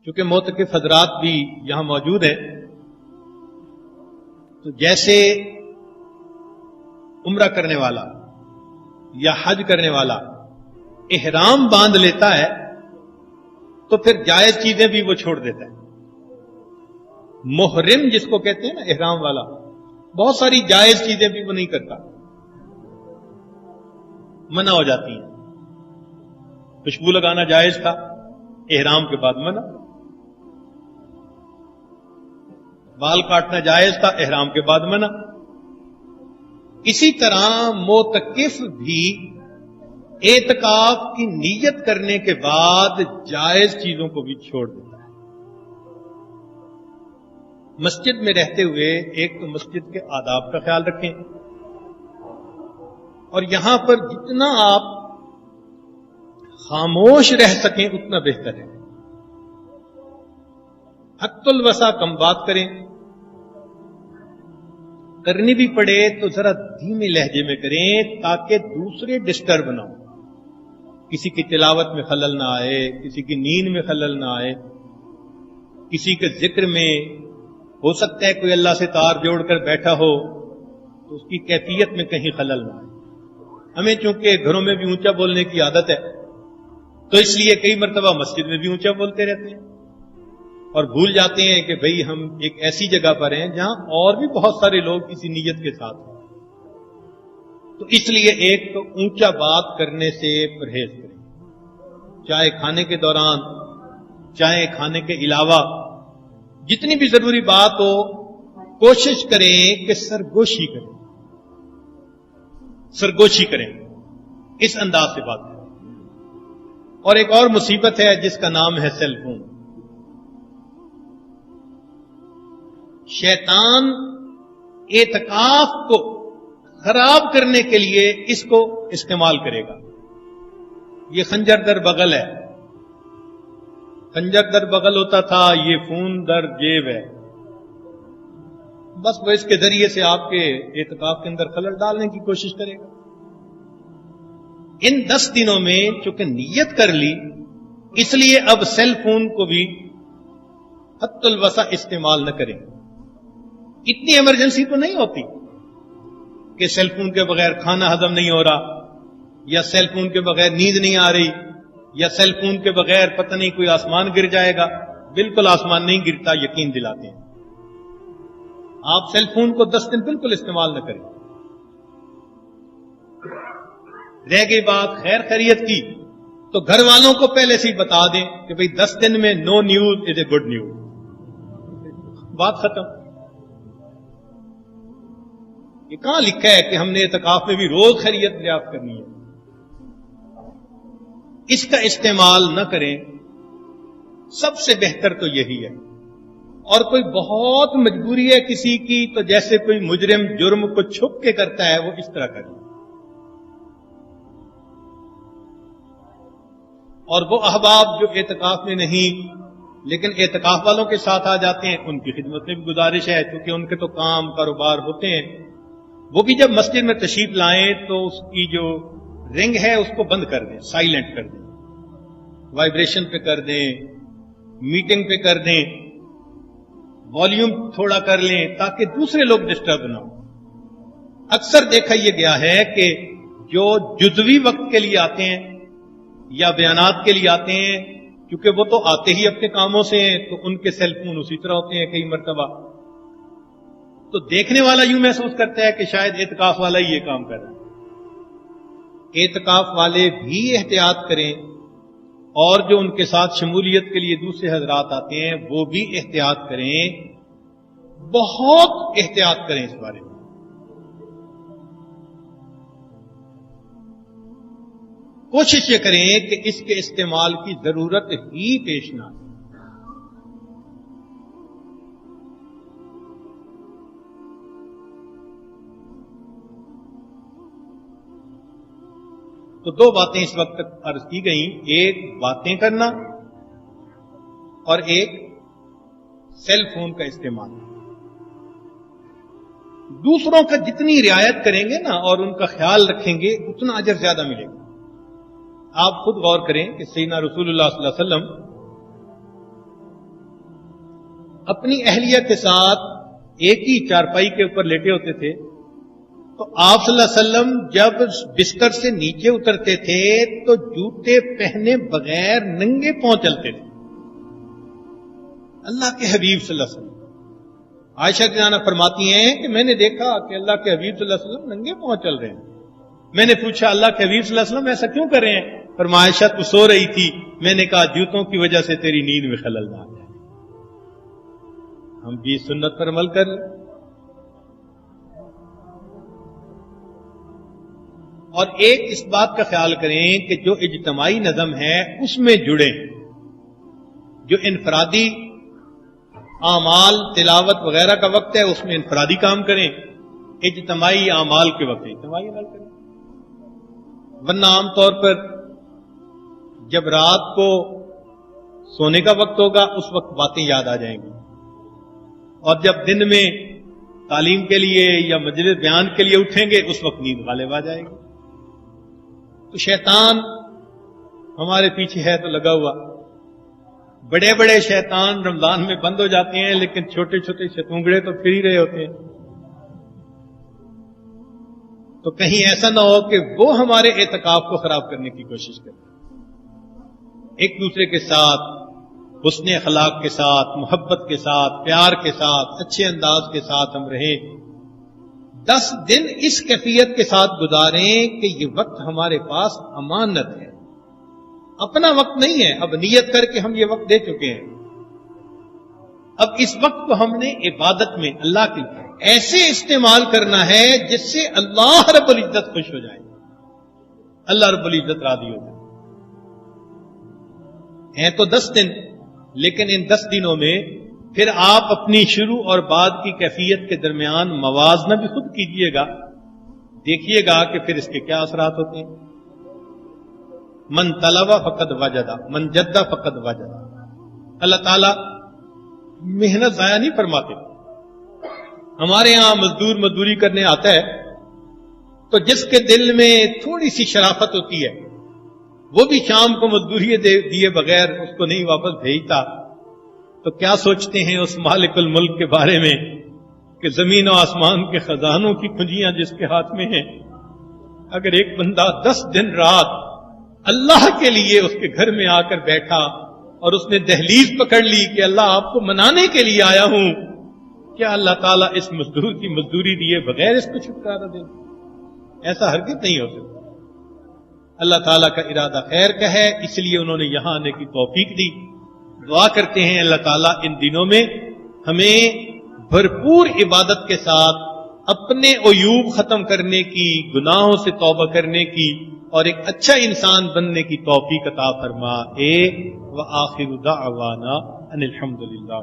چونکہ معتکف حضرات بھی یہاں موجود ہیں، تو جیسے عمرہ کرنے والا یا حج کرنے والا احرام باندھ لیتا ہے تو پھر جائز چیزیں بھی وہ چھوڑ دیتا ہے. محرم جس کو کہتے ہیں نا، احرام والا، بہت ساری جائز چیزیں بھی وہ نہیں کرتا، منع ہو جاتی ہیں. خوشبو لگانا جائز تھا، احرام کے بعد منع. بال کاٹنا جائز تھا، احرام کے بعد منع. اسی طرح معتکف بھی اعتکاف کی نیت کرنے کے بعد جائز چیزوں کو بھی چھوڑ دیتا ہے. مسجد میں رہتے ہوئے ایک تو مسجد کے آداب کا خیال رکھیں، اور یہاں پر جتنا آپ خاموش رہ سکیں اتنا بہتر ہے. حد الوسع کم بات کریں، کرنی بھی پڑے تو ذرا دھیمے لہجے میں کریں تاکہ دوسرے ڈسٹرب نہ ہو، کسی کی تلاوت میں خلل نہ آئے، کسی کی نیند میں خلل نہ آئے، کسی کے ذکر میں ہو سکتا ہے کوئی اللہ سے تار جوڑ کر بیٹھا ہو تو اس کی کیفیت میں کہیں خلل نہ آئے. ہمیں چونکہ گھروں میں بھی اونچا بولنے کی عادت ہے تو اس لیے کئی مرتبہ مسجد میں بھی اونچا بولتے رہتے ہیں اور بھول جاتے ہیں کہ بھئی ہم ایک ایسی جگہ پر ہیں جہاں اور بھی بہت سارے لوگ اسی نیت کے ساتھ ہیں. تو اس لیے ایک تو اونچا بات کرنے سے پرہیز کریں، چاہے کھانے کے دوران چاہے کھانے کے علاوہ. جتنی بھی ضروری بات ہو کوشش کریں کہ سرگوشی کریں، اس انداز سے بات کریں. اور ایک اور مصیبت ہے جس کا نام ہے سیل فون. شیطان اعتکاف کو خراب کرنے کے لیے اس کو استعمال کرے گا. یہ خنجر در بغل ہے، خنجر در بغل ہوتا تھا، یہ فون در جیب ہے. بس وہ اس کے ذریعے سے آپ کے اعتکاف کے اندر خلل ڈالنے کی کوشش کرے گا. ان 10 دنوں میں چونکہ نیت کر لی، اس لیے اب سیل فون کو بھی حد الوسع استعمال نہ کریں. اتنی ایمرجنسی تو نہیں ہوتی کہ سیل فون کے بغیر کھانا ہضم نہیں ہو رہا، یا سیل فون کے بغیر نیند نہیں آ رہی، یا سیل فون کے بغیر پتہ نہیں کوئی آسمان گر جائے گا. بالکل آسمان نہیں گرتا، یقین دلاتے ہیں. آپ سیل فون کو 10 دن بالکل استعمال نہ کریں. رہ گئی بات خیر خیریت کی تو گھر والوں کو پہلے سے ہی بتا دیں کہ بھئی 10 دن میں no news is a good news. بات ختم. یہ کہاں لکھا ہے کہ ہم نے اعتکاف میں بھی روز خیریت دریافت کرنی ہے؟ اس کا استعمال نہ کریں. سب سے بہتر تو یہی ہے. اور کوئی بہت مجبوری ہے کسی کی تو جیسے کوئی مجرم جرم کو چھپ کے کرتا ہے وہ اس طرح کرے. اور وہ احباب جو اعتکاف میں نہیں لیکن اعتکاف والوں کے ساتھ آ جاتے ہیں، ان کی خدمت میں بھی گزارش ہے، کیونکہ ان کے تو کام کاروبار ہوتے ہیں. وہ بھی جب مسجد میں تشریف لائیں تو اس کی جو رنگ ہے اس کو بند کر دیں، سائلنٹ کر دیں، وائبریشن پہ کر دیں، میٹنگ پہ کر دیں، والیوم تھوڑا کر لیں تاکہ دوسرے لوگ ڈسٹرب نہ ہوں. اکثر دیکھا یہ گیا ہے کہ جو جزوی وقت کے لیے آتے ہیں یا بیانات کے لیے آتے ہیں، کیونکہ وہ تو آتے ہی اپنے کاموں سے ہیں تو ان کے سیل فون اسی طرح ہوتے ہیں کئی مرتبہ، تو دیکھنے والا یوں محسوس کرتا ہے کہ شاید اعتکاف والا ہی یہ کام کر رہا ہے. اعتکاف والے بھی احتیاط کریں، اور جو ان کے ساتھ شمولیت کے لیے دوسرے حضرات آتے ہیں وہ بھی احتیاط کریں، بہت احتیاط کریں اس بارے میں. کوشش یہ کریں کہ اس کے استعمال کی ضرورت ہی پیش نہ آئے. تو 2 باتیں اس وقت تک عرض کی گئیں، ایک باتیں کرنا اور ایک سیل فون کا استعمال. دوسروں کا جتنی رعایت کریں گے نا اور ان کا خیال رکھیں گے اتنا اجر زیادہ ملے گا. آپ خود غور کریں کہ سیدنا رسول اللہ صلی اللہ علیہ وسلم اپنی اہلیہ کے ساتھ ایک ہی چارپائی کے اوپر لیٹے ہوتے تھے، تو آپ صلی اللہ علیہ وسلم جب بستر سے نیچے اترتے تھے تو جوتے پہنے بغیر ننگے پاؤں چلتے تھے، اللہ کے حبیب صلی اللہ علیہ وسلم۔ عائشہ جانہ فرماتی ہیں کہ میں نے دیکھا کہ اللہ کے حبیب صلی اللہ علیہ وسلم ننگے پاؤں چل رہے ہیں۔ میں نے پوچھا اللہ کے حبیب صلی اللہ علیہ وسلم ایسا کیوں کر رہے ہیں؟ فرمایا عائشہ تو سو رہی تھی، میں نے کہا جوتوں کی وجہ سے تیری نیند میں خلل نہ آ جائے۔ ہم بھی سنت پر عمل کر لیں اور ایک اس بات کا خیال کریں کہ جو اجتماعی نظم ہے اس میں جڑیں، جو انفرادی اعمال تلاوت وغیرہ کا وقت ہے اس میں انفرادی کام کریں، اجتماعی اعمال کے وقت اجتماعی عمل کریں۔ ورنہ عام طور پر جب رات کو سونے کا وقت ہوگا اس وقت باتیں یاد آ جائیں گی، اور جب دن میں تعلیم کے لیے یا مجلس بیان کے لیے اٹھیں گے اس وقت نیند غالب آ جائے گی۔ تو شیطان ہمارے پیچھے ہے تو لگا ہوا، بڑے بڑے شیطان رمضان میں بند ہو جاتے ہیں لیکن چھوٹے چھوٹے شتونگڑے تو پھر ہی رہے ہوتے ہیں۔ تو کہیں ایسا نہ ہو کہ وہ ہمارے اعتکاف کو خراب کرنے کی کوشش کریں۔ ایک دوسرے کے ساتھ حسن اخلاق کے ساتھ، محبت کے ساتھ، پیار کے ساتھ، اچھے انداز کے ساتھ ہم رہیں۔ 10 دن اس کیفیت کے ساتھ گزاریں کہ یہ وقت ہمارے پاس امانت ہے، اپنا وقت نہیں ہے۔ اب نیت کر کے ہم یہ وقت دے چکے ہیں، اب اس وقت کو ہم نے عبادت میں اللہ کے ایسے استعمال کرنا ہے جس سے اللہ رب العزت خوش ہو جائے، اللہ رب العزت راضی ہو جائے۔ ہیں تو 10 دن، لیکن ان 10 دنوں میں پھر آپ اپنی شروع اور بعد کی کیفیت کے درمیان موازنہ بھی خود کیجئے گا، دیکھیے گا کہ پھر اس کے کیا اثرات ہوتے ہیں۔ من طلب فقد وجد، من جد فقد وجد۔ اللہ تعالیٰ محنت ضائع نہیں فرماتے۔ ہمارے ہاں مزدور مزدوری کرنے آتا ہے تو جس کے دل میں تھوڑی سی شرافت ہوتی ہے وہ بھی شام کو مزدوری دیے بغیر اس کو نہیں واپس بھیجتا، تو کیا سوچتے ہیں اس مالک الملک کے بارے میں کہ زمین و آسمان کے خزانوں کی کنجیاں جس کے ہاتھ میں ہیں؟ اگر ایک بندہ 10 دن رات اللہ کے لیے اس کے گھر میں آ کر بیٹھا اور اس نے دہلیز پکڑ لی کہ اللہ آپ کو منانے کے لیے آیا ہوں، کیا اللہ تعالیٰ اس مزدور کی مزدوری دیے بغیر اس کو چھٹکارا دے؟ ایسا ہرگز نہیں ہو سکتا۔ اللہ تعالیٰ کا ارادہ خیر کا ہے، اس لیے انہوں نے یہاں آنے کی توفیق دی۔ دعا کرتے ہیں اللہ تعالیٰ ان دنوں میں ہمیں بھرپور عبادت کے ساتھ اپنے عیوب ختم کرنے کی، گناہوں سے توبہ کرنے کی اور ایک اچھا انسان بننے کی توفیق عطا فرما۔ وآخر دعوانا ان الحمد للہ۔